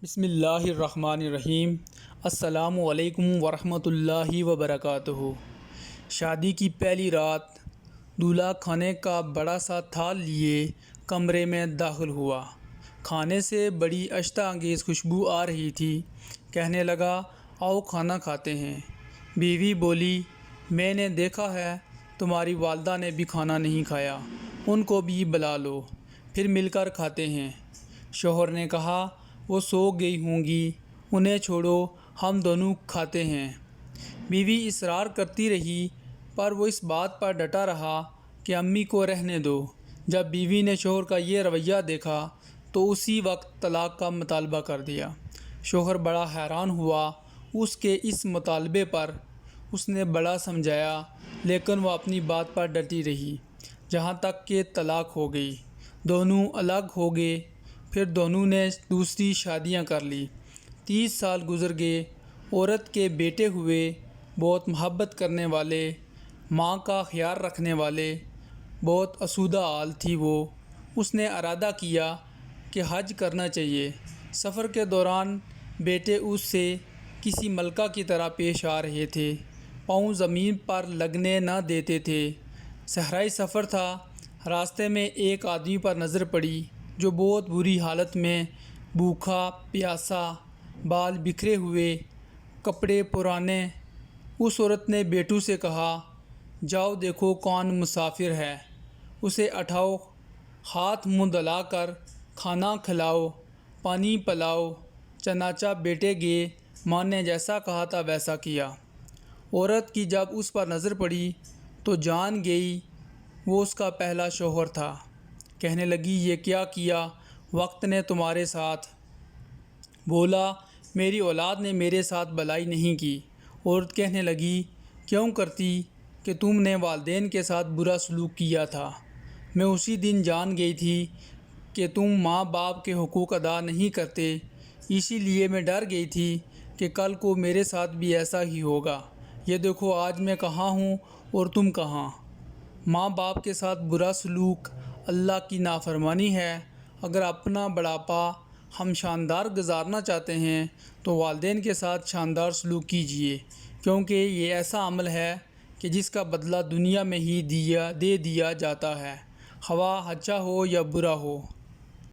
بسم اللہ الرحمن الرحیم۔ السلام علیکم ورحمۃ اللہ وبرکاتہ۔ شادی کی پہلی رات دولہا کھانے کا بڑا سا تھال لیے کمرے میں داخل ہوا۔ کھانے سے بڑی اشتہا انگیز خوشبو آ رہی تھی۔ کہنے لگا، آؤ کھانا کھاتے ہیں۔ بیوی بولی، میں نے دیکھا ہے تمہاری والدہ نے بھی کھانا نہیں کھایا، ان کو بھی بلا لو، پھر مل کر کھاتے ہیں۔ شوہر نے کہا، وہ سو گئی ہوں گی، انہیں چھوڑو، ہم دونوں کھاتے ہیں۔ بیوی اصرار کرتی رہی، پر وہ اس بات پر ڈٹا رہا کہ امی کو رہنے دو۔ جب بیوی نے شوہر کا یہ رویہ دیکھا تو اسی وقت طلاق کا مطالبہ کر دیا۔ شوہر بڑا حیران ہوا اس کے اس مطالبے پر۔ اس نے بڑا سمجھایا، لیکن وہ اپنی بات پر ڈٹی رہی، جہاں تک کہ طلاق ہو گئی۔ دونوں الگ ہو گئے، پھر دونوں نے دوسری شادیاں کر لی۔ 30 سال گزر گئے۔ عورت کے بیٹے ہوئے، بہت محبت کرنے والے، ماں کا خیال رکھنے والے، بہت آسودہ حال تھی وہ۔ اس نے ارادہ کیا کہ حج کرنا چاہیے۔ سفر کے دوران بیٹے اس سے کسی ملکہ کی طرح پیش آ رہے تھے، پاؤں زمین پر لگنے نہ دیتے تھے۔ صحرائی سفر تھا۔ راستے میں ایک آدمی پر نظر پڑی جو بہت بری حالت میں، بھوکا پیاسا، بال بکھرے ہوئے، کپڑے پرانے۔ اس عورت نے بیٹوں سے کہا، جاؤ دیکھو کون مسافر ہے، اسے اٹھاؤ، ہاتھ منہ دھلا کر کھانا کھلاؤ، پانی پلاؤ۔ چنانچہ بیٹے گئے، ماں نے جیسا کہا تھا ویسا کیا۔ عورت کی جب اس پر نظر پڑی تو جان گئی وہ اس کا پہلا شوہر تھا۔ کہنے لگی، یہ کیا کیا وقت نے تمہارے ساتھ؟ بولا، میری اولاد نے میرے ساتھ بھلائی نہیں کی۔ عورت کہنے لگی، کیوں کرتی کہ تم نے والدین کے ساتھ برا سلوک کیا تھا۔ میں اسی دن جان گئی تھی کہ تم ماں باپ کے حقوق ادا نہیں کرتے، اسی لیے میں ڈر گئی تھی کہ کل کو میرے ساتھ بھی ایسا ہی ہوگا۔ یہ دیکھو آج میں کہاں ہوں اور تم کہاں۔ ماں باپ کے ساتھ برا سلوک اللہ کی نافرمانی ہے۔ اگر اپنا بڑھاپا ہم شاندار گزارنا چاہتے ہیں تو والدین کے ساتھ شاندار سلوک کیجیے، کیونکہ یہ ایسا عمل ہے کہ جس کا بدلہ دنیا میں ہی دے دیا جاتا ہے، خواہ اچھا ہو یا برا ہو۔